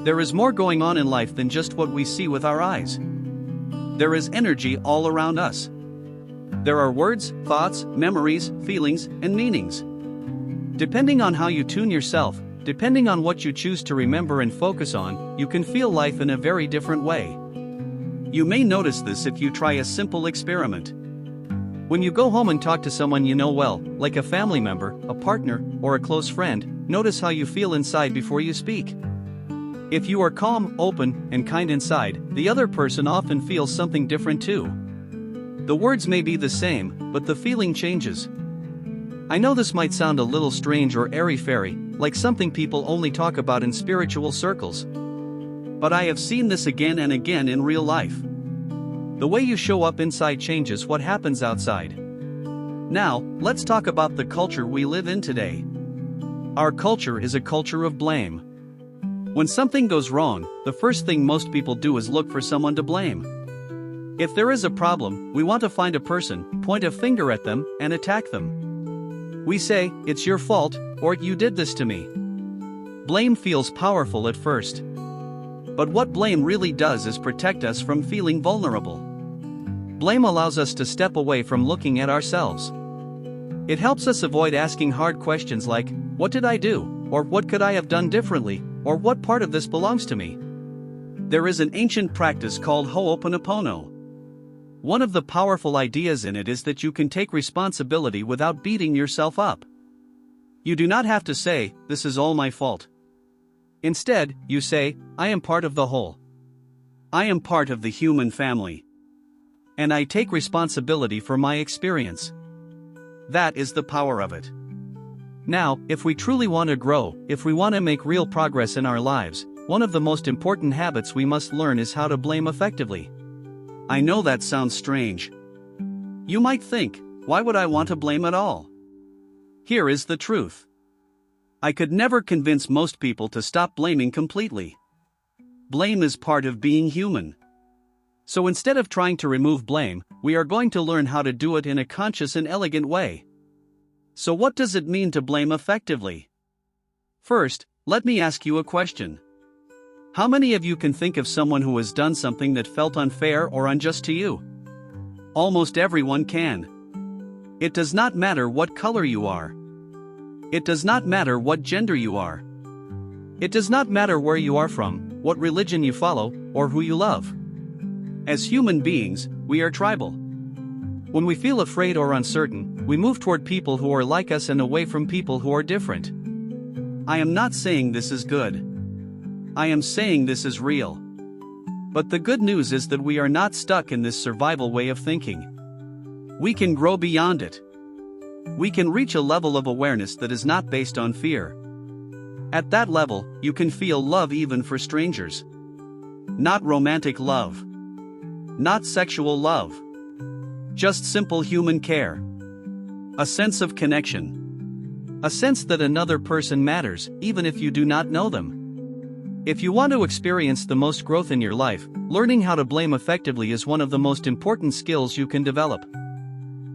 There is more going on in life than just what we see with our eyes. There is energy all around us. There are words, thoughts, memories, feelings, and meanings. Depending on how you tune yourself, depending on what you choose to remember and focus on, you can feel life in a very different way. You may notice this if you try a simple experiment. When you go home and talk to someone you know well, like a family member, a partner, or a close friend, notice how you feel inside before you speak. If you are calm, open, and kind inside, the other person often feels something different too. The words may be the same, but the feeling changes. I know this might sound a little strange or airy-fairy, like something people only talk about in spiritual circles. But I have seen this again and again in real life. The way you show up inside changes what happens outside. Now, let's talk about the culture we live in today. Our culture is a culture of blame. When something goes wrong, the first thing most people do is look for someone to blame. If there is a problem, we want to find a person, point a finger at them, and attack them. We say, "It's your fault," or "You did this to me." Blame feels powerful at first. But what blame really does is protect us from feeling vulnerable. Blame allows us to step away from looking at ourselves. It helps us avoid asking hard questions like, "What did I do?" or "What could I have done differently?" or "What part of this belongs to me?" There is an ancient practice called Ho'oponopono. One of the powerful ideas in it is that you can take responsibility without beating yourself up. You do not have to say, "This is all my fault." Instead, you say, "I am part of the whole. I am part of the human family. And I take responsibility for my experience." That is the power of it. Now, if we truly want to grow, if we want to make real progress in our lives, one of the most important habits we must learn is how to blame effectively. I know that sounds strange. You might think, why would I want to blame at all? Here is the truth. I could never convince most people to stop blaming completely. Blame is part of being human. So instead of trying to remove blame, we are going to learn how to do it in a conscious and elegant way. So what does it mean to blame effectively? First, let me ask you a question. How many of you can think of someone who has done something that felt unfair or unjust to you? Almost everyone can. It does not matter what color you are. It does not matter what gender you are. It does not matter where you are from, what religion you follow, or who you love. As human beings, we are tribal. When we feel afraid or uncertain, we move toward people who are like us and away from people who are different. I am not saying this is good. I am saying this is real. But the good news is that we are not stuck in this survival way of thinking. We can grow beyond it. We can reach a level of awareness that is not based on fear. At that level, you can feel love even for strangers. Not romantic love. Not sexual love. Just simple human care. A sense of connection. A sense that another person matters, even if you do not know them. If you want to experience the most growth in your life, learning how to blame effectively is one of the most important skills you can develop.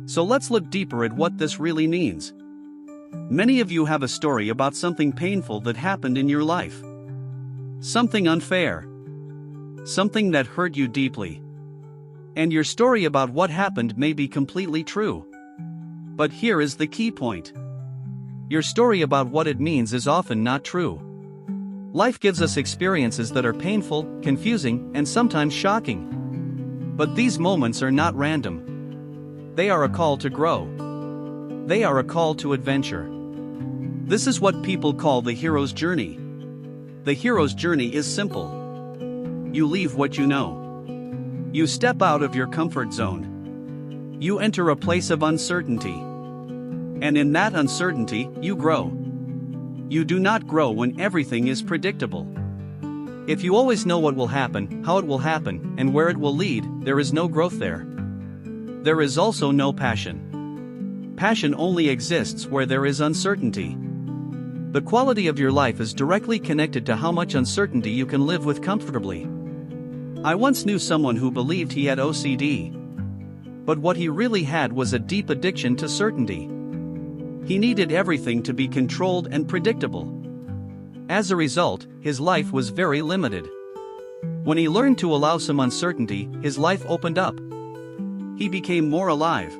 So let's look deeper at what this really means. Many of you have a story about something painful that happened in your life. Something unfair. Something that hurt you deeply. And your story about what happened may be completely true. But here is the key point. Your story about what it means is often not true. Life gives us experiences that are painful, confusing, and sometimes shocking. But these moments are not random. They are a call to grow. They are a call to adventure. This is what people call the hero's journey. The hero's journey is simple. You leave what you know. You step out of your comfort zone. You enter a place of uncertainty. And in that uncertainty, you grow. You do not grow when everything is predictable. If you always know what will happen, how it will happen, and where it will lead, there is no growth there. There is also no passion. Passion only exists where there is uncertainty. The quality of your life is directly connected to how much uncertainty you can live with comfortably. I once knew someone who believed he had OCD. But what he really had was a deep addiction to certainty. He needed everything to be controlled and predictable. As a result, his life was very limited. When he learned to allow some uncertainty, his life opened up. He became more alive.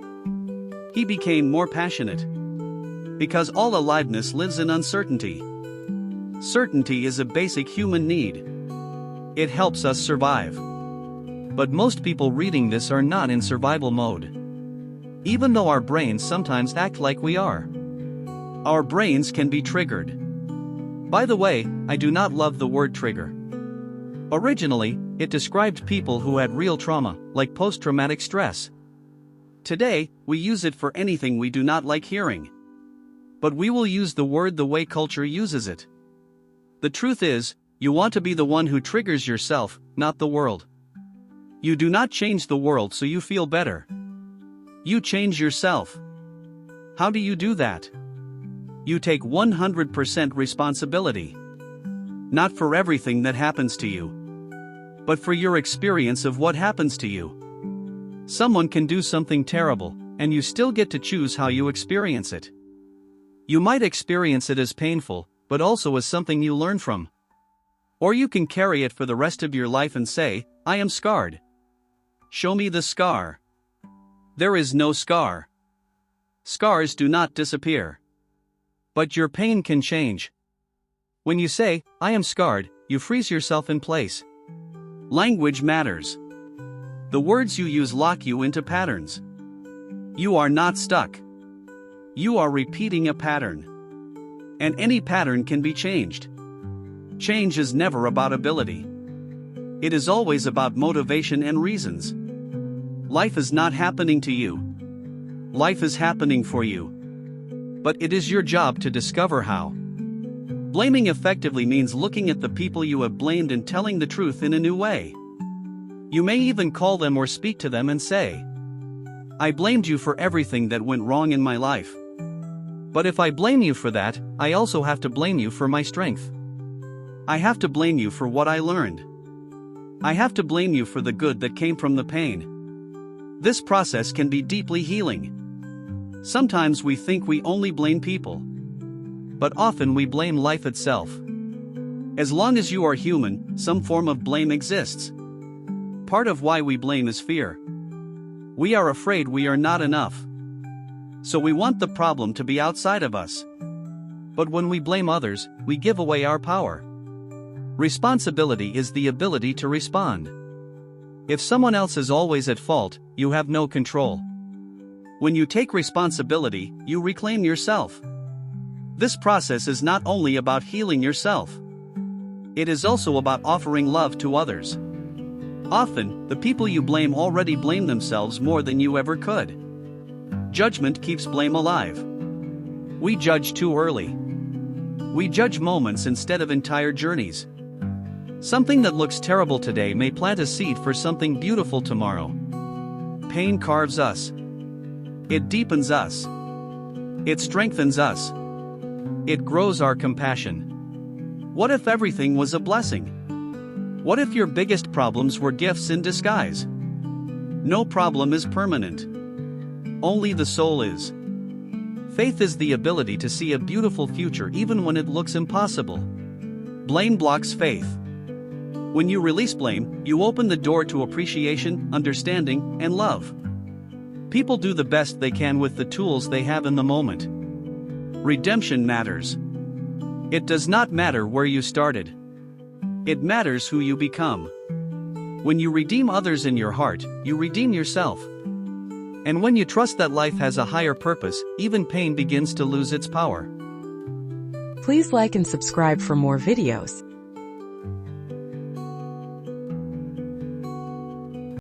He became more passionate. Because all aliveness lives in uncertainty. Certainty is a basic human need. It helps us survive. But most people reading this are not in survival mode. Even though our brains sometimes act like we are. Our brains can be triggered. By the way, I do not love the word trigger. Originally, it described people who had real trauma, like post-traumatic stress. Today, we use it for anything we do not like hearing. But we will use the word the way culture uses it. The truth is, you want to be the one who triggers yourself, not the world. You do not change the world so you feel better. You change yourself. How do you do that? You take 100% responsibility. Not for everything that happens to you, but for your experience of what happens to you. Someone can do something terrible, and you still get to choose how you experience it. You might experience it as painful, but also as something you learn from. Or you can carry it for the rest of your life and say, I am scarred. Show me the scar. There is no scar. Scars do not disappear. But your pain can change. When you say, I am scarred, you freeze yourself in place. Language matters. The words you use lock you into patterns. You are not stuck. You are repeating a pattern. And any pattern can be changed. Change is never about ability. It is always about motivation and reasons. Life is not happening to you. Life is happening for you. But it is your job to discover how. Blaming effectively means looking at the people you have blamed and telling the truth in a new way. You may even call them or speak to them and say, I blamed you for everything that went wrong in my life. But if I blame you for that, I also have to blame you for my strength. I have to blame you for what I learned. I have to blame you for the good that came from the pain. This process can be deeply healing. Sometimes we think we only blame people. But often we blame life itself. As long as you are human, some form of blame exists. Part of why we blame is fear. We are afraid we are not enough. So we want the problem to be outside of us. But when we blame others, we give away our power. Responsibility is the ability to respond. If someone else is always at fault, you have no control. When you take responsibility, you reclaim yourself. This process is not only about healing yourself. It is also about offering love to others. Often, the people you blame already blame themselves more than you ever could. Judgment keeps blame alive. We judge too early. We judge moments instead of entire journeys. Something that looks terrible today may plant a seed for something beautiful tomorrow. Pain carves us. It deepens us. It strengthens us. It grows our compassion. What if everything was a blessing? What if your biggest problems were gifts in disguise? No problem is permanent. Only the soul is. Faith is the ability to see a beautiful future even when it looks impossible. Blame blocks faith. When you release blame, you open the door to appreciation, understanding, and love. People do the best they can with the tools they have in the moment. Redemption matters. It does not matter where you started. It matters who you become. When you redeem others in your heart, you redeem yourself. And when you trust that life has a higher purpose, even pain begins to lose its power. Please like and subscribe for more videos.